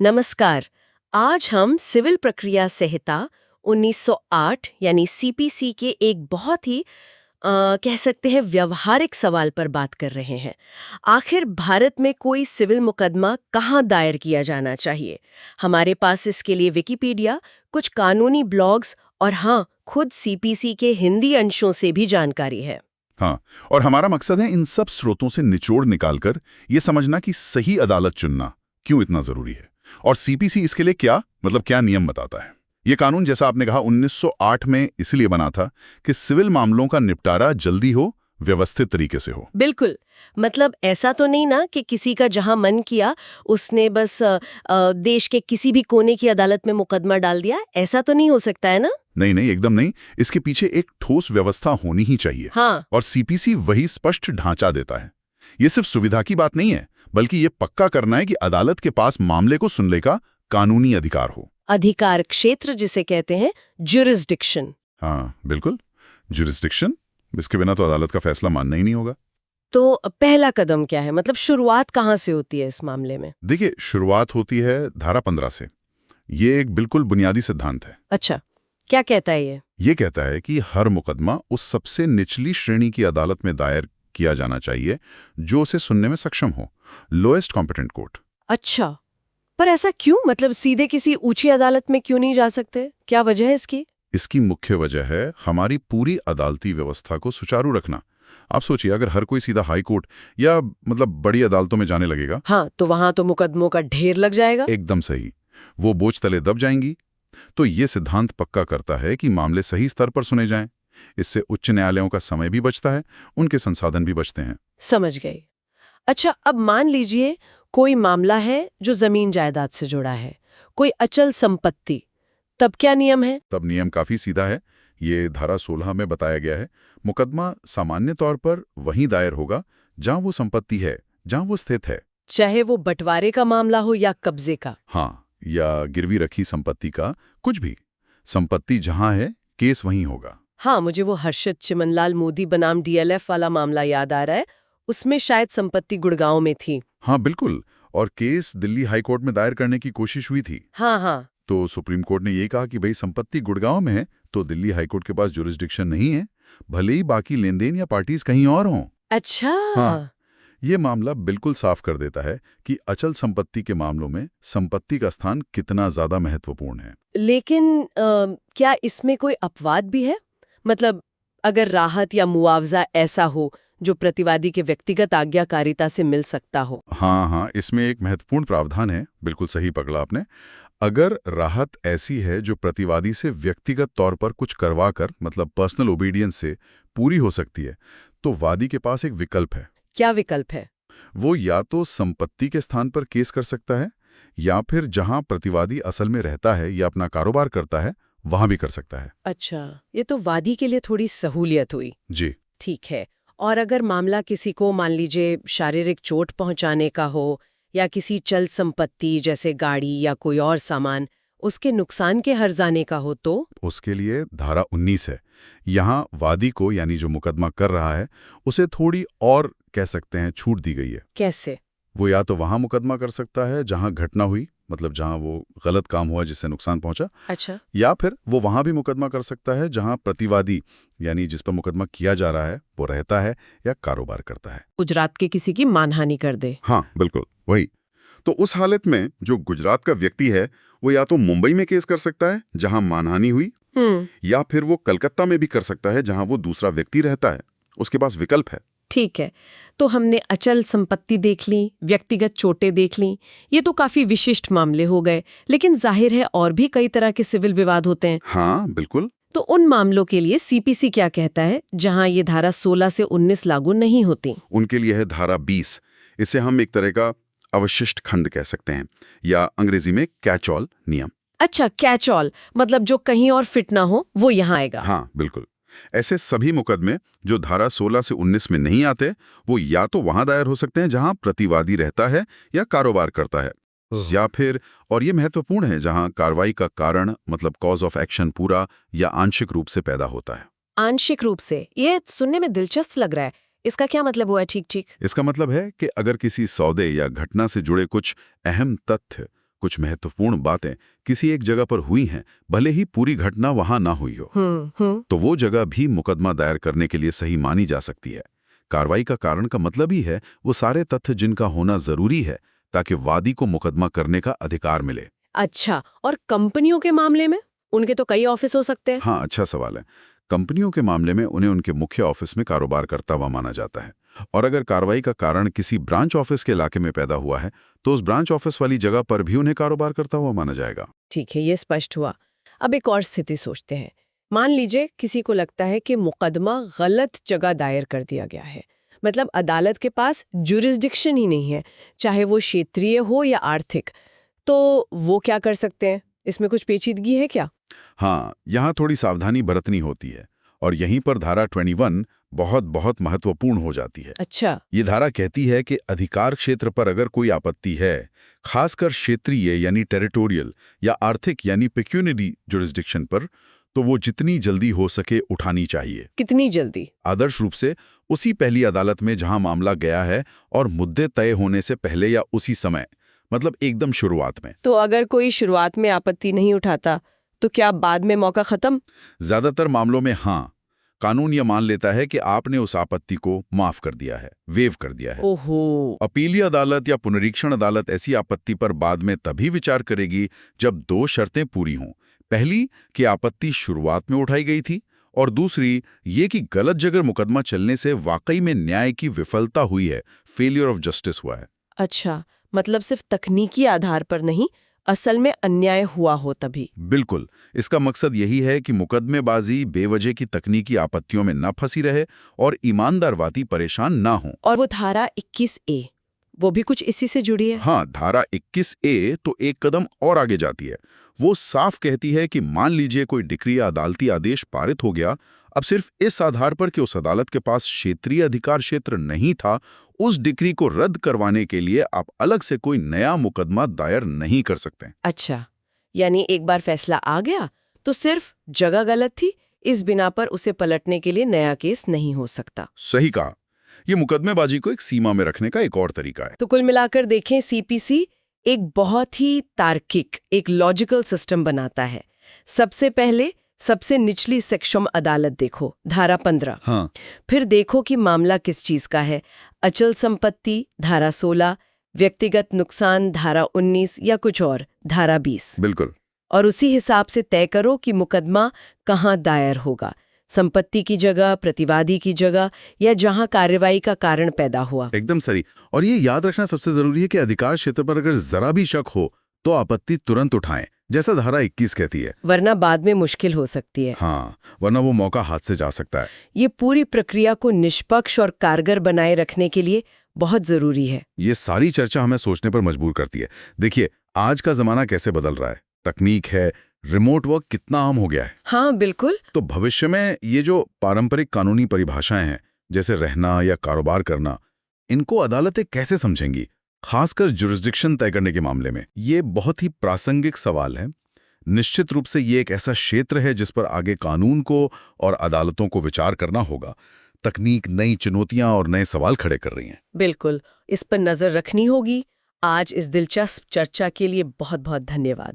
नमस्कार। आज हम सिविल प्रक्रिया संहिता 1908 यानी सीपीसी के एक बहुत ही कह सकते हैं व्यवहारिक सवाल पर बात कर रहे हैं। आखिर भारत में कोई सिविल मुकदमा कहाँ दायर किया जाना चाहिए? हमारे पास इसके लिए विकिपीडिया, कुछ कानूनी ब्लॉग्स और हाँ, खुद सीपीसी के हिंदी अंशों से भी जानकारी है। हाँ, और हमारा मकसद है इन सब स्रोतों से निचोड़ निकालकर ये समझना कि सही अदालत चुनना क्यों इतना जरूरी है और सीपीसी इसके लिए क्या नियम बताता है। ये कानून, जैसा आपने कहा, 1908 में इसलिए बना था कि सिविल मामलों का निपटारा जल्दी हो, व्यवस्थित तरीके से हो। बिल्कुल। मतलब ऐसा तो नहीं ना कि किसी का जहां मन किया उसने बस देश के किसी भी कोने की अदालत में मुकदमा डाल दिया, ऐसा तो नहीं हो सकता है ना? नहीं नहीं, एकदम नहीं। इसके पीछे एक ठोस व्यवस्था होनी ही चाहिए। हाँ। और सीपीसी वही स्पष्ट ढांचा देता है। ये सिर्फ सुविधा की बात नहीं है, बल्कि ये पक्का करना है कि अदालत के पास मामले को सुनने का कानूनी अधिकार हो। अधिकार क्षेत्र जिसे कहते हैं ज्यूरिसडिक्शन। हाँ बिल्कुल, ज्यूरिसडिक्शन। इसके बिना तो अदालत का फैसला मानना ही नहीं होगा। तो पहला कदम क्या है? मतलब शुरुआत कहाँ से होती है इस मामले में? देखिए, शुरुआत होती है धारा 15 से। ये एक बिल्कुल बुनियादी सिद्धांत है। अच्छा, क्या कहता है ये? ये कहता है कि हर मुकदमा उस सबसे निचली श्रेणी की अदालत में दायर किया जाना चाहिए जो उसे सुनने में सक्षम हो, लोएस्ट कॉम्पिटेंट कोर्ट। अच्छा, पर ऐसा क्यों? मतलब सीधे किसी ऊंची अदालत में क्यों नहीं जा सकते? क्या वजह है इसकी? इसकी मुख्य वजह है हमारी पूरी अदालती व्यवस्था को सुचारू रखना। आप सोचिए, अगर हर कोई सीधा हाई कोर्ट या बड़ी अदालतों में जाने लगेगा। हाँ, तो वहां तो मुकदमों का ढेर लग जाएगा। एकदम सही, वो बोझ तले दब जाएंगी। तो ये सिद्धांत पक्का करता है कि मामले सही स्तर पर सुने जाएं। इससे उच्च न्यायालयों का समय भी बचता है, उनके संसाधन भी बचते हैं। समझ गई। अच्छा, अब मान लीजिए कोई मामला है जो जमीन जायदाद से जुड़ा है, कोई अचल संपत्ति, तब क्या नियम है? तब नियम काफी सीधा है। ये धारा 16 में बताया गया है। मुकदमा सामान्य तौर पर वहीं दायर होगा जहां वो संपत्ति है, जहां वो स्थित है। चाहे वो बंटवारे का मामला हो या कब्जे का। हाँ, या गिरवी रखी संपत्ति का, कुछ भी। संपत्ति जहां है, केस वहीं होगा। हाँ, मुझे वो हर्षद चिमनलाल मोदी बनाम डीएलएफ वाला मामला याद आ रहा है। उसमें शायद संपत्ति गुड़गांव में थी। हाँ बिल्कुल, और केस दिल्ली हाई कोर्ट में दायर करने की कोशिश हुई थी। हाँ हाँ। तो सुप्रीम कोर्ट ने ये कहा कि भाई, संपत्ति गुड़गांव में है तो दिल्ली हाई कोर्ट के पास जुरिस्डिक्शन नहीं है, भले ही बाकी लेन देन या पार्टीज कहीं और हों। अच्छा। हाँ, ये मामला बिल्कुल साफ कर देता है कि अचल संपत्ति के मामलों में संपत्ति का स्थान कितना ज्यादा महत्वपूर्ण है। लेकिन क्या इसमें कोई अपवाद भी है? मतलब अगर राहत या मुआवजा ऐसा हो जो प्रतिवादी के व्यक्तिगत आज्ञाकारिता से मिल सकता हो। हाँ हाँ, इसमें एक महत्वपूर्ण प्रावधान है। बिल्कुल सही पकड़ा आपने। अगर राहत ऐसी है जो प्रतिवादी से व्यक्तिगत तौर पर कुछ करवा कर, पर्सनल ओबीडियंस से पूरी हो सकती है, तो वादी के पास एक विकल्प है। क्या विकल्प है? वो या तो संपत्ति के स्थान पर केस कर सकता है, या फिर जहां प्रतिवादी असल में रहता है या अपना कारोबार करता है वहां भी कर सकता है। अच्छा, ये तो वादी के लिए थोड़ी सहूलियत हुई। जी। ठीक है। और अगर मामला किसी को, मान लीजिए, शारीरिक चोट पहुंचाने का हो या किसी चल संपत्ति जैसे गाड़ी या कोई और सामान, उसके नुकसान के हर्जाने का हो, तो उसके लिए धारा 19 है। यहाँ वादी को, यानी जो मुकदमा कर रहा है, उसे थोड़ी और, कह सकते हैं, छूट दी गई है। कैसे? वो या तो वहां मुकदमा कर सकता है जहां घटना हुई, जहां वो गलत काम हुआ जिससे नुकसान पहुंचा। अच्छा। या फिर वो वहां भी मुकदमा कर सकता है जहां प्रतिवादी, यानी जिस पर मुकदमा किया जा रहा है, वो रहता है या कारोबार करता है। गुजरात के किसी की मानहानि कर दे। हाँ बिल्कुल वही। तो उस हालत में जो गुजरात का व्यक्ति है, वो या तो मुंबई में केस कर सकता है जहां मानहानि हुई, या फिर वो कलकत्ता में भी कर सकता है जहां वो दूसरा व्यक्ति रहता है। उसके पास विकल्प है। ठीक है। तो हमने अचल संपत्ति देख ली, व्यक्तिगत चोटें देख ली, ये तो काफी विशिष्ट मामले हो गए। लेकिन जाहिर है और भी कई तरह के सिविल विवाद होते हैं। हाँ बिल्कुल। तो उन मामलों के लिए सीपीसी क्या कहता है जहां ये धारा 16 से 19 लागू नहीं होती? उनके लिए है धारा 20। इसे हम एक तरह का अवशिष्ट खंड कह सकते हैं, या अंग्रेजी में कैच ऑल नियम। अच्छा, कैच ऑल मतलब जो कहीं और फिट ना हो वो यहाँ आएगा। हाँ बिल्कुल। ऐसे सभी मुकदमे जो धारा 16 से 19 में नहीं आते, वो या तो वहां दायर हो सकते हैं जहां प्रतिवादी रहता है या कारोबार करता है, या फिर, और ये महत्वपूर्ण है, जहां कार्रवाई का कारण, कॉज ऑफ एक्शन, पूरा या आंशिक रूप से पैदा होता है। आंशिक रूप से, ये सुनने में दिलचस्प लग रहा है। इसका क्या मतलब हुआ? ठीक ठीक। इसका मतलब है कि अगर किसी सौदे या घटना से जुड़े कुछ अहम तथ्य, कुछ महत्वपूर्ण बातें किसी एक जगह पर हुई हैं, भले ही पूरी घटना वहां ना हुई हो, तो वो जगह भी मुकदमा दायर करने के लिए सही मानी जा सकती है। कार्रवाई का कारण का मतलब ही है वो सारे तथ्य जिनका होना जरूरी है ताकि वादी को मुकदमा करने का अधिकार मिले। अच्छा, और कंपनियों के मामले में उनके तो कई ऑफिस हो सकते हैं। हाँ, अच्छा सवाल है। कंपनियों के मामले में उन्हें उनके मुख्य ऑफिस में कारोबार करता हुआ माना जाता है, और अगर कार्रवाई का कारण किसी ब्रांच ऑफिस के इलाके में पैदा हुआ है तो उस ब्रांच ऑफिस वाली जगह पर भी उन्हें कारोबार करता हुआ माना जाएगा। ठीक है, ये स्पष्ट हुआ। अब एक और स्थिति सोचते हैं। मान लीजिए किसी को लगता है कि मुकदमा गलत जगह दायर कर दिया गया है, मतलब अदालत के पास जुरिस्डिक्शन ही नहीं है, चाहे वो क्षेत्रीय हो या आर्थिक, तो वो क्या कर सकते हैं? इसमें कुछ पेचीदगी है क्या? हाँ, यहाँ थोड़ी सावधानी बरतनी होती है, और यहीं पर धारा 21 बहुत बहुत महत्वपूर्ण हो जाती है। अच्छा। ये धारा कहती है कि अधिकार क्षेत्र पर अगर कोई आपत्ति है, खासकर क्षेत्रीय यानी टेरिटोरियल या आर्थिक यानी पेक्यूनियरी जुरिस्डिक्शन पर, तो वो जितनी जल्दी हो सके उठानी चाहिए। कितनी जल्दी? आदर्श रूप से उसी पहली अदालत में जहां मामला गया है और मुद्दे तय होने से पहले या उसी समय, मतलब एकदम शुरुआत में। तो अगर कोई शुरुआत में आपत्ति नहीं उठाता तो क्या बाद में मौका खत्म? ज्यादातर मामलों में हाँ, कानून यह मान लेता है कि आपने उस आपत्ति को माफ कर दिया है, वेव कर दिया है। ओहो। अपीलीय अदालत या पुनरीक्षण अदालत ऐसी आपत्ति पर बाद में तभी विचार करेगी जब दो शर्तें पूरी हों। पहली कि आपत्ति शुरुआत में उठाई गई थी, और दूसरी ये कि गलत जगह मुकदमा चलने से वाकई में न्याय की विफलता हुई है, फेलियर ऑफ जस्टिस हुआ है। अच्छा, मतलब सिर्फ तकनीकी आधार पर नहीं, असल में अन्याय हुआ हो तभी। बिल्कुल, इसका मकसद यही है कि मुकदमेबाजी बेवजह की तकनीकी आपत्तियों में न फंसी रहे और ईमानदार वादी परेशान ना हो। और वो धारा 21A, वो भी कुछ इसी से जुड़ी है? हाँ, धारा 21A तो एक कदम और आगे जाती है। वो साफ कहती है कि मान लीजिए कोई डिक्री या अदालती आदेश पारित हो गया, अब सिर्फ इस आधार पर कि उस अदालत के पास क्षेत्रीय अधिकार क्षेत्र नहीं था, उस डिक्री को रद्द करवाने के लिए आप अलग से कोई नया मुकदमा दायर नहीं कर सकते। अच्छा, यानी एक बार फैसला आ गया तो सिर्फ जगह गलत थी, इस बिना पर उसे पलटने के लिए नया केस नहीं हो सकता। सही कहा। ये मुकदमेबाजी को एक सीमा में रखने का एक और तरीका है। तो कुल मिलाकर देखें, सीपीसी एक बहुत ही तार्किक, एक लॉजिकल सिस्टम बनाता है। सबसे पहले सबसे निचली सेक्शन अदालत देखो, धारा 15। हाँ, फिर देखो कि मामला किस चीज का है, अचल संपत्ति धारा 16, व्यक्तिगत नुकसान धारा 19 या कुछ और धारा 20। बिल्कुल। और उसी हिसाब से तय करो कि मुकदमा कहाँ दायर होगा, संपत्ति की जगह, प्रतिवादी की जगह, या जहां कार्रवाई का कारण पैदा हुआ। एकदम सही। और ये याद रखना सबसे जरूरी है कि अधिकार क्षेत्र पर अगर जरा भी शक हो तो आपत्ति तुरंत उठाएं, जैसा धारा 21 कहती है, वरना बाद में मुश्किल हो सकती है। हाँ, वरना वो मौका हाथ से जा सकता है। ये पूरी प्रक्रिया को निष्पक्ष और कारगर बनाए रखने के लिए बहुत जरूरी है। ये सारी चर्चा हमें सोचने पर मजबूर करती है। देखिए, आज का जमाना कैसे बदल रहा है, तकनीक है, रिमोट वर्क कितना आम हो गया है। हाँ बिल्कुल। तो भविष्य में ये जो पारंपरिक कानूनी परिभाषाएं हैं, जैसे रहना या कारोबार करना, इनको अदालतें कैसे समझेंगी, खासकर जुरिस्डिक्शन तय करने के मामले में? ये बहुत ही प्रासंगिक सवाल है। निश्चित रूप से ये एक ऐसा क्षेत्र है जिस पर आगे कानून को और अदालतों को विचार करना होगा। तकनीक नई चुनौतियां और नए सवाल खड़े कर रही हैं। बिल्कुल, इस पर नजर रखनी होगी। आज इस दिलचस्प चर्चा के लिए बहुत बहुत धन्यवाद।